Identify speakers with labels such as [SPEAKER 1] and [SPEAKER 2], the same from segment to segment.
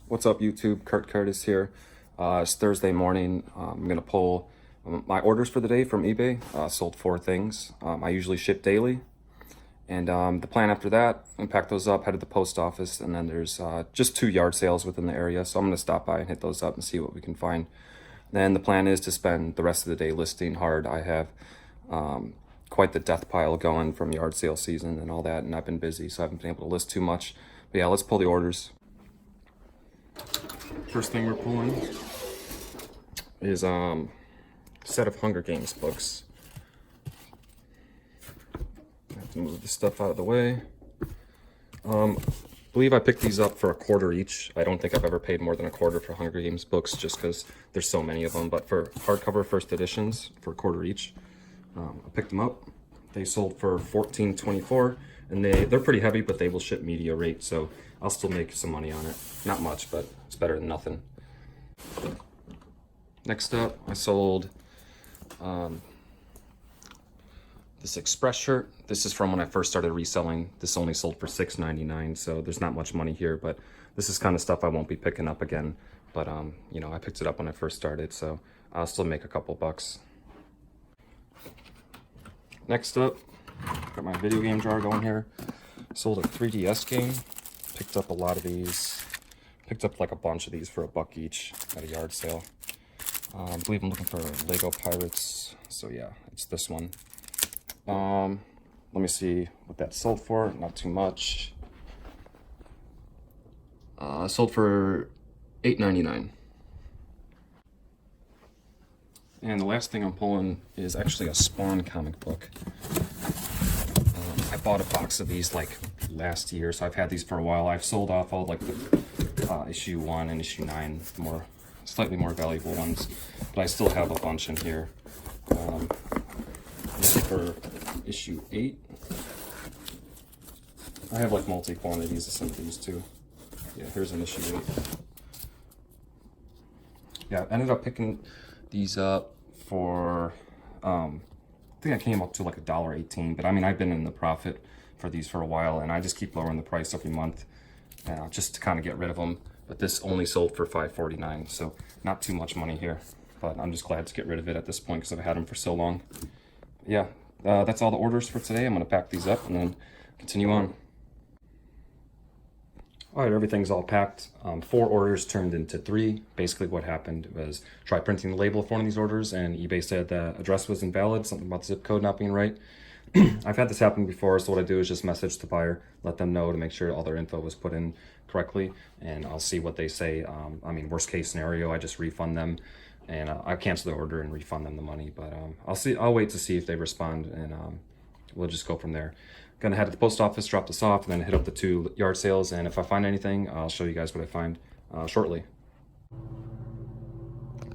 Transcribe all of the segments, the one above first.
[SPEAKER 1] What's up, YouTube? Kart is here. It's Thursday morning. I'm gonna pull my orders for the day from eBay. Sold 4 things. I usually ship daily, and the plan after that, I'm pack those up, head to the post office, and then there's just 2 yard sales within the area, so I'm gonna stop by and hit those up and see what we can find. Then the plan is to spend the rest of the day listing hard. I have quite the death pile going from yard sale season and all that, and I've been busy, so I haven't been able to list too much. But yeah, let's pull the orders. First thing we're pulling is a set of Hunger Games books. I have to move this stuff out of the way. I believe I picked these up for $1 each. I don't think I've ever paid more than $1 for Hunger Games books, just because there's so many of them. But for hardcover first editions, for $1 each, I picked them up. They sold for $14.24, and they're pretty heavy, but they will ship media rate, so I'll still make some money on it. Not much, but it's better than nothing. Next up, I sold this Express shirt. This is from when I first started reselling. This only sold for $6.99, so there's not much money here, but this is kind of stuff I won't be picking up again. But you know, I picked it up when I first started, so I'll still make a couple bucks. Next up, got my video game jar going here. Sold a 3DS game. Picked up a lot of these. Picked up like a bunch of these for $1 each at a yard sale. I believe I'm looking for Lego Pirates. So yeah, it's this one. Let me see what that sold for. Not too much. Sold for $8.99. And the last thing I'm pulling is actually a Spawn comic book. I bought a box of these like last year, so I've had these for a while. I've sold off all like the issue 1 and issue 9, slightly more valuable ones, but I still have a bunch in here. Looking for issue 8. I have like multi quantities of some of these too. Yeah, here's an issue 8. Yeah, I ended up picking these up for I think I came up to like $1.18, but I mean, I've been in the profit for these for a while, and I just keep lowering the price every month just to kind of get rid of them. But this only sold for $5.49, so not too much money here, but I'm just glad to get rid of it at this point because I've had them for so long. Yeah, that's all the orders for today. I'm going to pack these up and then continue on. All right, everything's all packed. 4 orders turned into 3. Basically what happened was try printing the label for one of these orders, and eBay said the address was invalid, something about the zip code not being right. I've had this happen before, so what I do is just message the buyer, let them know to make sure all their info was put in correctly, and I'll see what they say. I mean, worst case scenario, I just refund them, and I cancel the order and refund them the money. But I'll wait to see if they respond, and we'll just go from there. Gonna head to the post office, drop this off, and then hit up the 2 yard sales, and if I find anything, I'll show you guys what I find shortly.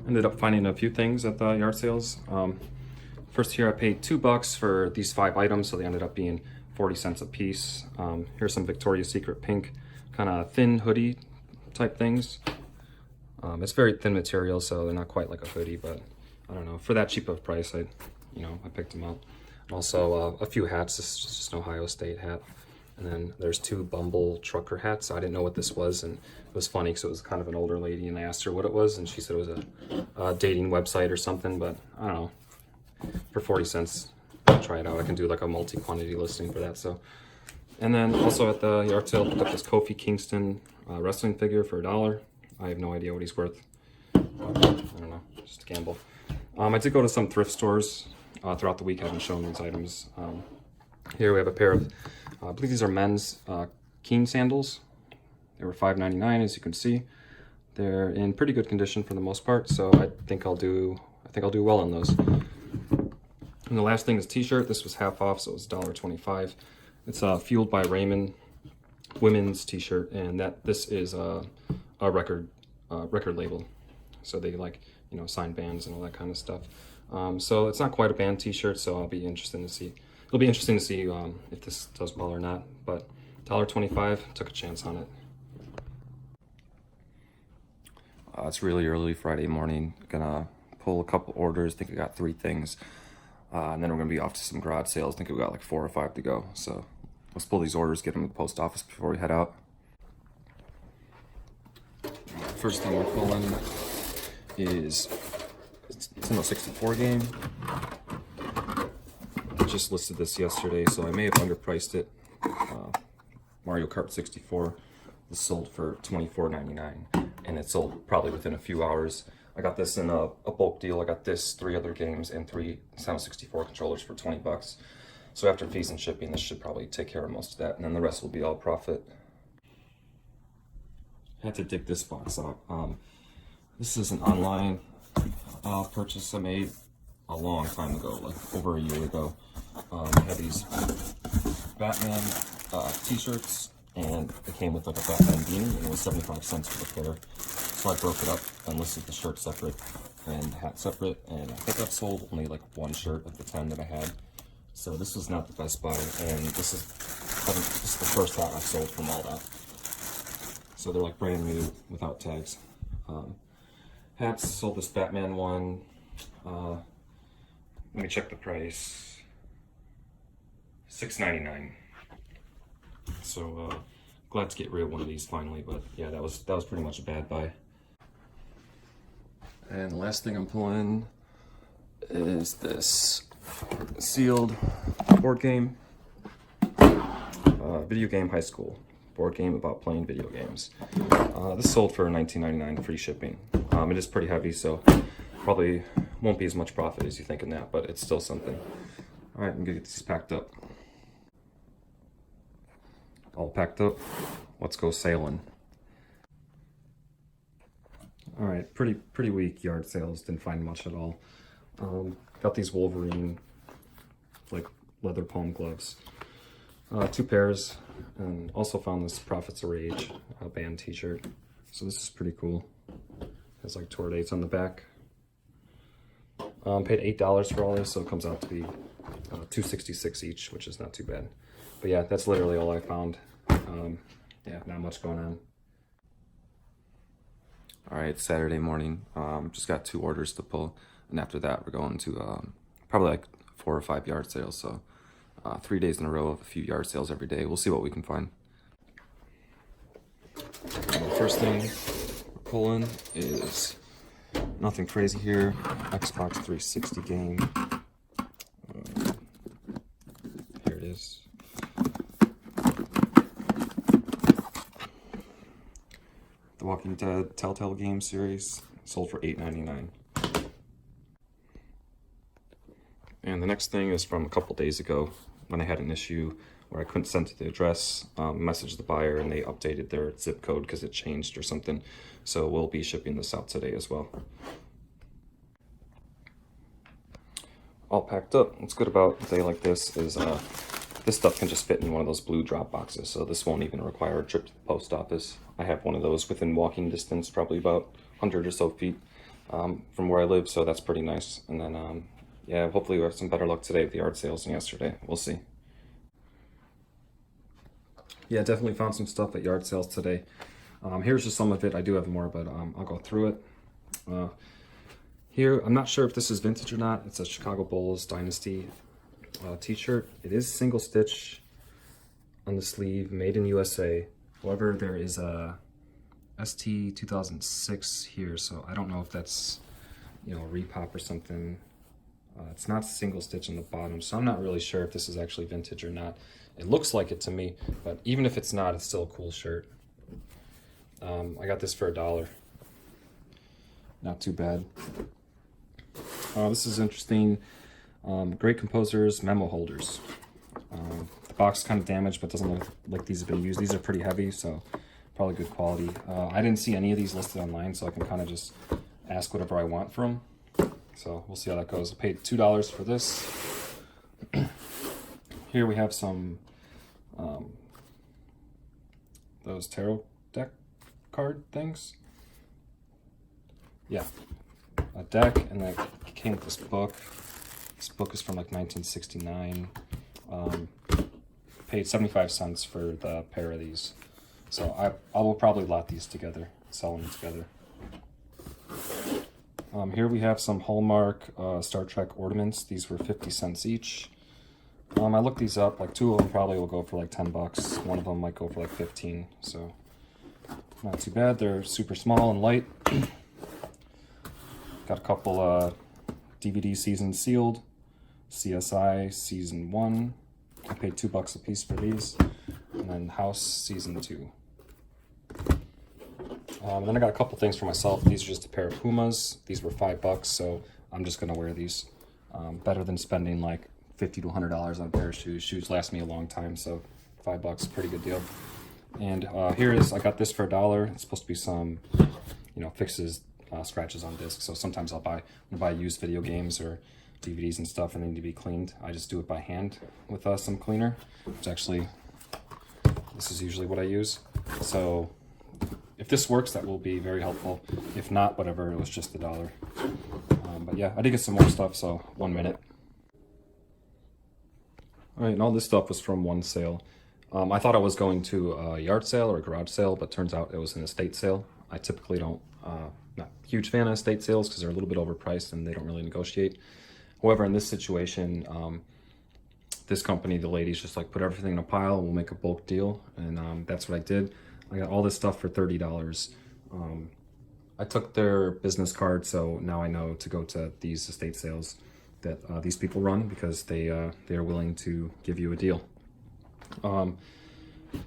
[SPEAKER 1] Ended up finding a few things at the yard sales. First here, I paid $2 for these 5 items, so they ended up being 40 cents a piece. Here's some Victoria's Secret pink, kind of thin hoodie type things. It's very thin material, so they're not quite like a hoodie, but I don't know, for that cheap of a price, I picked them up. And also a few hats. This is just an Ohio State hat. And then there's 2 Bumble trucker hats. I didn't know what this was, and it was funny because it was kind of an older lady, and I asked her what it was, and she said it was a dating website or something, but I don't know. For 40 cents, I'll try it out. I can do like a multi-quantity listing for that. So, and then also at the yard sale, picked up this Kofi Kingston wrestling figure for $1. I have no idea what he's worth. I don't know, just a gamble. I did go to some thrift stores throughout the week. I haven't shown these items. Here we have a pair of, I believe these are men's Keen sandals. They were $5.99, as you can see. They're in pretty good condition for the most part, so I think I'll do well on those. And the last thing is t-shirt. This was half off, so it was $1.25. It's Fueled by Raymond women's t-shirt, and this is a record label. So they sign bands and all that kind of stuff. So it's not quite a band t-shirt, so it'll be interesting to see if this does well or not. But $1.25, took a chance on it. It's really early Friday morning. Gonna pull a couple orders. I think I got 3 things. And then we're gonna be off to some garage sales. I think we got like 4 or 5 to go. So let's pull these orders, get them to the post office before we head out. First thing we're pulling is Nintendo 64 game. I just listed this yesterday, so I may have underpriced it. Mario Kart 64 was sold for $24.99, and it sold probably within a few hours. I got this in a bulk deal. I got this, 3 other games, and 3 Nintendo 64 controllers for 20 bucks. So after fees and shipping, this should probably take care of most of that, and then the rest will be all profit. I had to dig this box out. This is an online purchase I made a long time ago, like over a year ago. I had these Batman t-shirts, and it came with like a Batman beanie, and it was 75 cents for the pair. So I broke it up and listed the shirt separate and the hat separate, and I think I've sold only like 1 shirt of the 10 that I had. So this was not the best buy, and this is the first hat I've sold from all that. So they're like brand new without tags. Hats, sold this Batman one. Let me check the price. $6.99. So glad to get rid of one of these finally, but yeah, that was pretty much a bad buy. And the last thing I'm pulling is this sealed board game, video game high school board game about playing video games. This sold for $19.99 free shipping. It is pretty heavy, so probably won't be as much profit as you think in that, but it's still something. All right, I'm gonna get these packed up. All packed up. Let's go sailing. All right, pretty weak yard sales. Didn't find much at all. Got these Wolverine like leather palm gloves, 2 pairs, and also found this Prophets of Rage band t-shirt. So this is pretty cool. Has like tour dates on the back. Paid $8 for all this, so it comes out to be $2.66 each, which is not too bad. But yeah, that's literally all I found. Yeah, not much going on. All right, Saturday morning. Just got 2 orders to pull, and after that, we're going to probably like 4 or 5 yard sales. So 3 days in a row of a few yard sales every day. We'll see what we can find. The first thing we're pulling is nothing crazy here. Xbox 360 game. Here it is. The Walking Dead Telltale game series, sold for $8.99. And the next thing is from a couple days ago when I had an issue where I couldn't send to the address, messaged the buyer, and they updated their zip code because it changed or something. So we'll be shipping this out today as well. All packed up. What's good about a day like this is this stuff can just fit in one of those blue drop boxes, so this won't even require a trip to the post office. I have one of those within walking distance, probably about 100 or so feet from where I live, so that's pretty nice. And then, yeah, hopefully we have some better luck today with the yard sales than yesterday. We'll see. Yeah, definitely found some stuff at yard sales today. Here's just some of it. I do have more, but I'll go through it. Here, I'm not sure if this is vintage or not. It's a Chicago Bulls Dynasty t-shirt. It is single stitch on the sleeve, made in USA. However, there is a ST 2006 here, so I don't know if that's, you know, a repop or something. It's not single stitch on the bottom, so I'm not really sure if this is actually vintage or not. It looks like it to me, but even if it's not, it's still a cool shirt. I got this for $1. Not too bad. This is interesting. Great Composers memo holders. The box is kind of damaged, but doesn't look like these have been used. These are pretty heavy, so probably good quality. I didn't see any of these listed online, so I can kind of just ask whatever I want for them. So we'll see how that goes. I paid $2 for this. Here we have some those tarot deck card things. Yeah, a deck, and then it came with this book. This book is from like 1969. Paid 75 cents for the pair of these. So I will probably lot these together, sell them together. Here we have some Hallmark Star Trek ornaments. These were 50 cents each. I looked these up. Like 2 of them probably will go for like 10 bucks. One of them might go for like 15. So Not too bad. They're super small and light. Got a couple DVD seasons sealed. CSI Season 1. I paid $2 a piece for these. And then House Season 2. Then I got a couple things for myself. These are just a pair of Pumas. These were $5, so I'm just going to wear these. Better than spending like $50 to $100 on a pair of shoes. Shoes last me a long time, so $5, pretty good deal. And here is, I got this for $1. It's supposed to be some, fixes scratches on discs. So sometimes I'll buy used video games or DVDs and stuff and they need to be cleaned. I just do it by hand with some cleaner, which actually, this is usually what I use. So if this works, that will be very helpful. If not, whatever, it was just $1. But yeah, I did get some more stuff, so 1 minute. All right, and all this stuff was from one sale. I thought I was going to a yard sale or a garage sale, but turns out it was an estate sale. I typically don't, not a huge fan of estate sales because they're a little bit overpriced and they don't really negotiate. However, in this situation, this company, the ladies just like put everything in a pile and we'll make a bulk deal. And that's what I did. I got all this stuff for $30. I took their business card, so now I know to go to these estate sales that these people run because they are willing to give you a deal.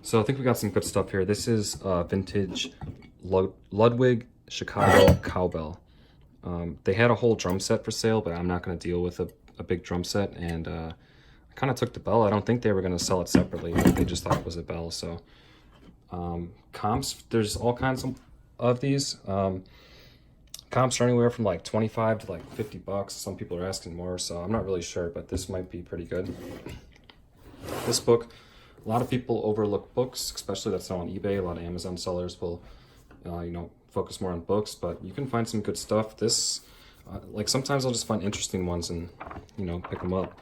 [SPEAKER 1] So I think we got some good stuff here. This is vintage Ludwig Chicago cowbell. They had a whole drum set for sale, but I'm not going to deal with a big drum set, and I kind of took the bell. I don't think they were going to sell it separately. They just thought it was a bell. So comps, there's all kinds of these. Comps are anywhere from like 25 to like $50. Some people are asking more, so I'm not really sure, but this might be pretty good. This book, a lot of people overlook books, especially that's on eBay. A lot of Amazon sellers will, focus more on books, but you can find some good stuff. This, like sometimes I'll just find interesting ones and, pick them up.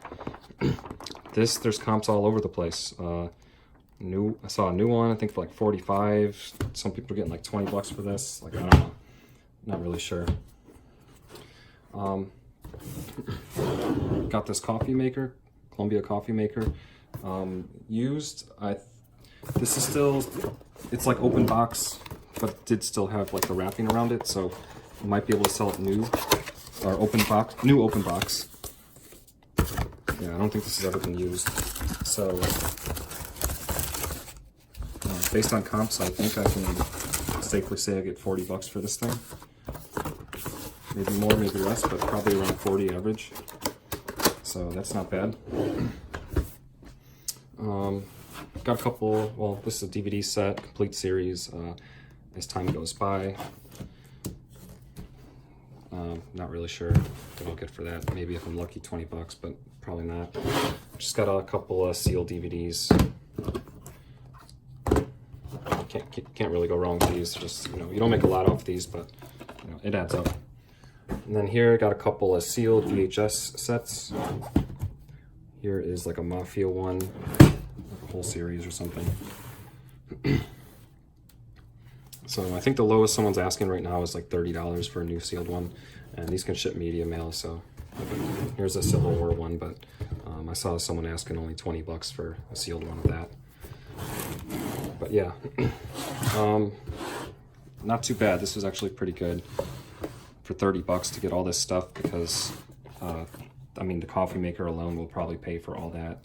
[SPEAKER 1] There's comps all over the place. I saw a new one, I think for like 45. Some people are getting like $20 for this. Like, I don't know. Not really sure. Got this coffee maker, Columbia coffee maker. Used. This is still, it's like open box, but it did still have like the wrapping around it, so you might be able to sell it new open box. Yeah, I don't think this has ever been used. So based on comps, I think I can safely say I get $40 for this thing. Maybe more, maybe less, but probably around 40 average. So that's not bad. Got a couple, well, this is a DVD set, complete series, as time goes by. Not really sure what I'll get for that. Maybe if I'm lucky, $20, but probably not. Just got a couple sealed DVDs. Can't really go wrong with these. Just, you don't make a lot off these, but it adds up. And then here I got a couple of sealed VHS sets. Here is like a Mafia one, like a whole series or something. So I think the lowest someone's asking right now is like $30 for a new sealed one, and these can ship media mail. So here's a Civil War one, but I saw someone asking only $20 for a sealed one of that. But yeah, not too bad. This was actually pretty good for $30 to get all this stuff because the coffee maker alone will probably pay for all that.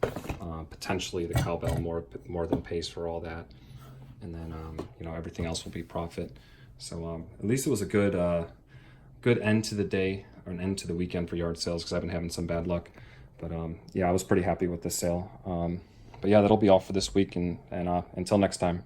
[SPEAKER 1] Potentially the cowbell more than pays for all that, and then everything else will be profit. So at least it was a good end to the day, or an end to the weekend for yard sales, because I've been having some bad luck. But yeah, I was pretty happy with this sale. But yeah, that'll be all for this week, and until next time.